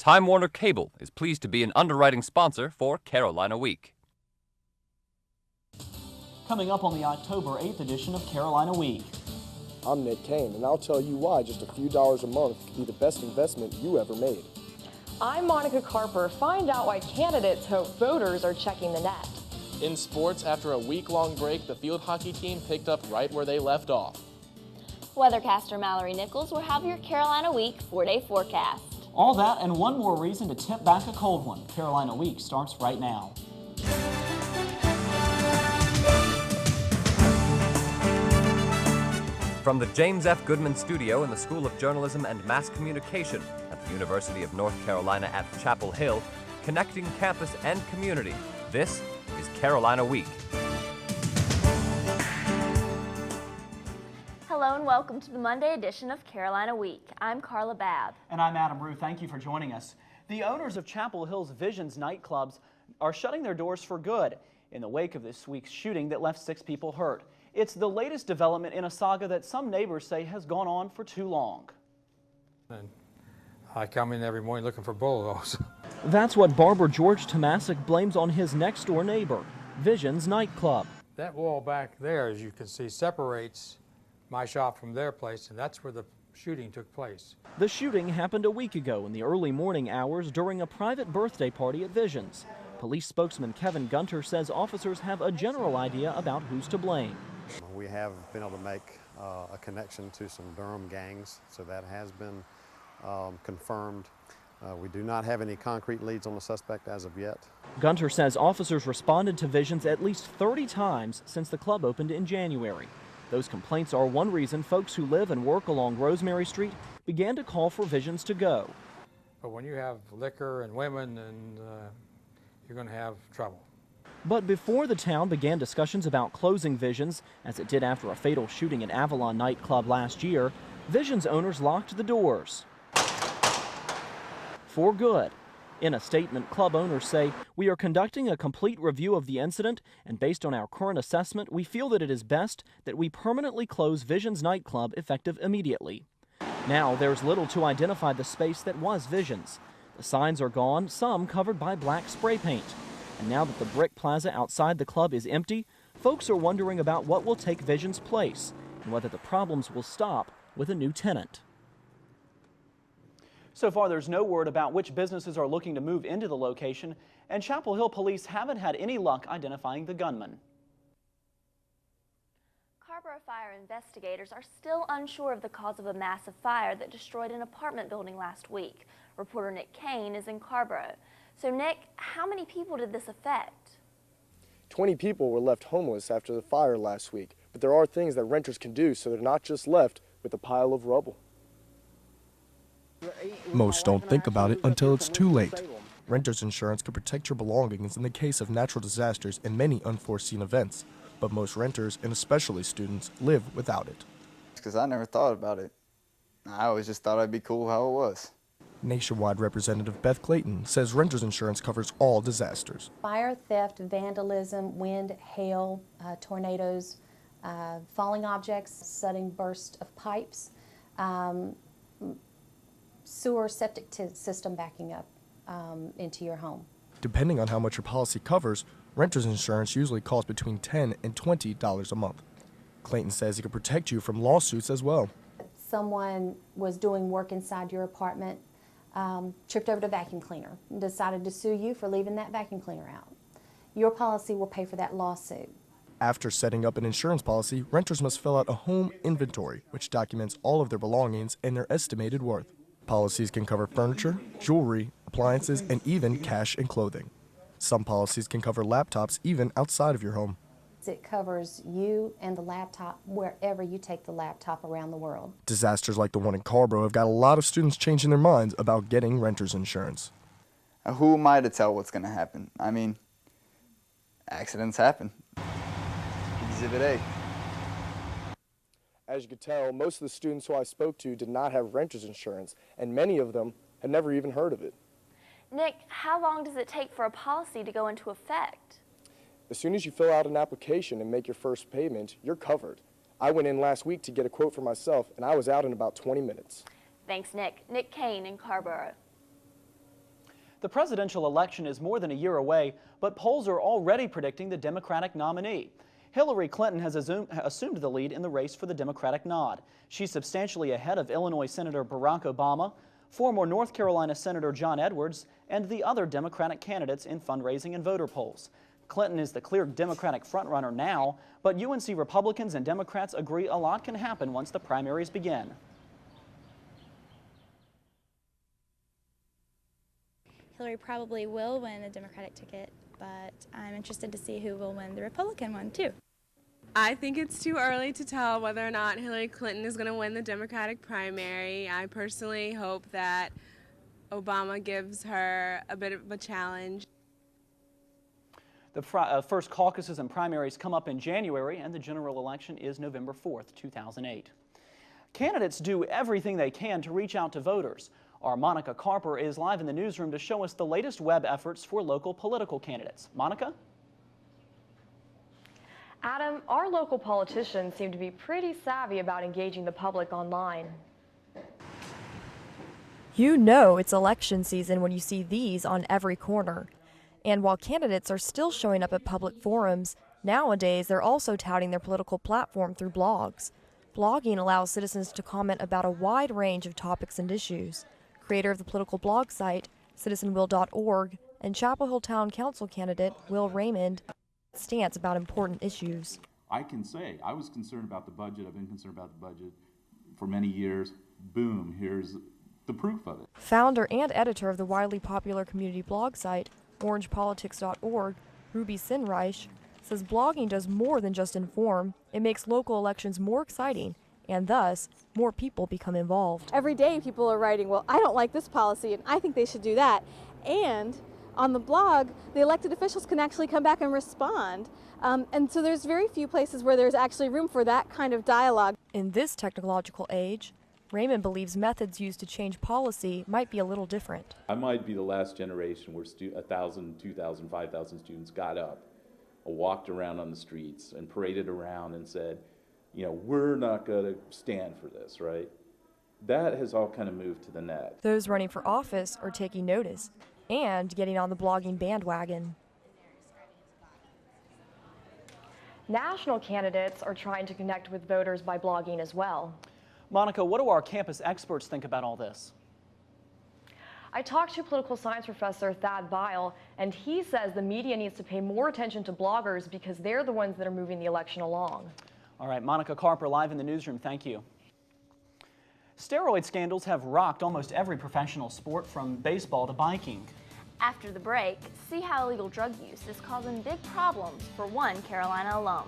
Time Warner Cable is pleased to be an underwriting sponsor for Carolina Week. Coming up on the October 8th edition of Carolina Week. I'm Nick Kane, and I'll tell you why just a few dollars a month could be the best investment you ever made. I'm Monica Carper. Find out why candidates hope voters are checking the net. In sports, after a week-long break, the field hockey team picked up right where they left off. Weathercaster Mallory Nichols will have your Carolina Week 4-day forecast. All that and one more reason to tip back a cold one. Carolina Week starts right now. From the James F. Goodman Studio in the School of Journalism and Mass Communication at the University of North Carolina at Chapel Hill, connecting campus and community, this is Carolina Week. Hello and welcome to the Monday edition of Carolina Week. I'm Carla Babb. And I'm Adam Rue. Thank you for joining us. The owners of Chapel Hill's Visions nightclubs are shutting their doors for good in the wake of this week's shooting that left 6 people hurt. It's the latest development in a saga that some neighbors say has gone on for too long. And I come in every morning looking for bullets. That's what barber George Tomasic blames on his next-door neighbor, Visions nightclub. That wall back there, as you can see, separates my shop from their place, and that's where the shooting took place. The shooting happened a week ago in the early morning hours during a private birthday party at Visions. Police spokesman Kevin Gunter says officers have a general idea about who's to blame. We have been able to make a connection to some Durham gangs, so that has been confirmed. We do not have any concrete leads on the suspect as of yet. Gunter says officers responded to Visions at least 30 times since the club opened in January. Those complaints are one reason folks who live and work along Rosemary Street began to call for Visions to go. But when you have liquor and women, and you're going to have trouble. But before the town began discussions about closing Visions, as it did after a fatal shooting at Avalon nightclub last year, Visions owners locked the doors for good. In a statement, club owners say, "We are conducting a complete review of the incident, and based on our current assessment, we feel that it is best that we permanently close Visions nightclub effective immediately." Now, there's little to identify the space that was Visions. The signs are gone, some covered by black spray paint. And now that the brick plaza outside the club is empty, folks are wondering about what will take Visions' place and whether the problems will stop with a new tenant. So far, there's no word about which businesses are looking to move into the location, and Chapel Hill police haven't had any luck identifying the gunman. Carborough fire investigators are still unsure of the cause of a massive fire that destroyed an apartment building last week. Reporter Nick Kane is in Carborough. So Nick, how many people did this affect? 20 people were left homeless after the fire last week, but there are things that renters can do so they're not just left with a pile of rubble. Most don't think about it until it's too late. Renter's insurance can protect your belongings in the case of natural disasters and many unforeseen events, but most renters, and especially students, live without it. Because I never thought about it. I always just thought it'd be cool how it was. Nationwide Representative Beth Clayton says renter's insurance covers all disasters. Fire, theft, vandalism, wind, hail, tornadoes, falling objects, sudden burst of pipes, sewer septic system backing up into your home. Depending on how much your policy covers, renter's insurance usually costs between $10 and $20 a month. Clayton says it can protect you from lawsuits as well. Someone was doing work inside your apartment, tripped over the vacuum cleaner, and decided to sue you for leaving that vacuum cleaner out. Your policy will pay for that lawsuit. After setting up an insurance policy, renters must fill out a home inventory, which documents all of their belongings and their estimated worth. Policies can cover furniture, jewelry, appliances, and even cash and clothing. Some policies can cover laptops even outside of your home. It covers you and the laptop wherever you take the laptop around the world. Disasters like the one in Carborough have got a lot of students changing their minds about getting renter's insurance. Who am I to tell what's going to happen? I mean, accidents happen. Exhibit A. As you could tell, most of the students who I spoke to did not have renter's insurance, and many of them had never even heard of it. Nick, how long does it take for a policy to go into effect? As soon as you fill out an application and make your first payment, you're covered. I went in last week to get a quote for myself, and I was out in about 20 minutes. Thanks, Nick. Nick Kane in Carborough. The presidential election is more than a year away, but polls are already predicting the Democratic nominee. Hillary Clinton has assumed the lead in the race for the Democratic nod. She's substantially ahead of Illinois Senator Barack Obama, former North Carolina Senator John Edwards, and the other Democratic candidates in fundraising and voter polls. Clinton is the clear Democratic frontrunner now, but UNC Republicans and Democrats agree a lot can happen once the primaries begin. Hillary probably will win the Democratic ticket, but I'm interested to see who will win the Republican one too. I think it's too early to tell whether or not Hillary Clinton is going to win the Democratic primary. I personally hope that Obama gives her a bit of a challenge. The first caucuses and primaries come up in January, and the general election is November 4th, 2008. Candidates do everything they can to reach out to voters. Our Monica Carper is live in the newsroom to show us the latest web efforts for local political candidates. Monica? Adam, our local politicians seem to be pretty savvy about engaging the public online. You know it's election season when you see these on every corner. And while candidates are still showing up at public forums, nowadays they're also touting their political platform through blogs. Blogging allows citizens to comment about a wide range of topics and issues. Creator of the political blog site, citizenwill.org, and Chapel Hill Town Council candidate Will Raymond stance about important issues. I can say I was concerned about the budget. I've been concerned about the budget for many years. Boom, here's the proof of it. Founder and editor of the widely popular community blog site, orangepolitics.org, Ruby Sinreich, says blogging does more than just inform. It makes local elections more exciting, and thus, more people become involved. Every day people are writing, well, I don't like this policy and I think they should do that. And on the blog, the elected officials can actually come back and respond. And so there's very few places where there's actually room for that kind of dialogue. In this technological age, Raymond believes methods used to change policy might be a little different. I might be the last generation where 1,000, 2,000, 5,000 students got up, walked around on the streets and paraded around and said, you know, we're not going to stand for this, right? That has all kind of moved to the net. Those running for office are taking notice and getting on the blogging bandwagon. National candidates are trying to connect with voters by blogging as well. Monica, what do our campus experts think about all this? I talked to political science professor Thad Bile, and he says the media needs to pay more attention to bloggers because they're the ones that are moving the election along. All right, Monica Carper live in the newsroom. Thank you. Steroid scandals have rocked almost every professional sport from baseball to biking. After the break, see how illegal drug use is causing big problems for one Carolina alum.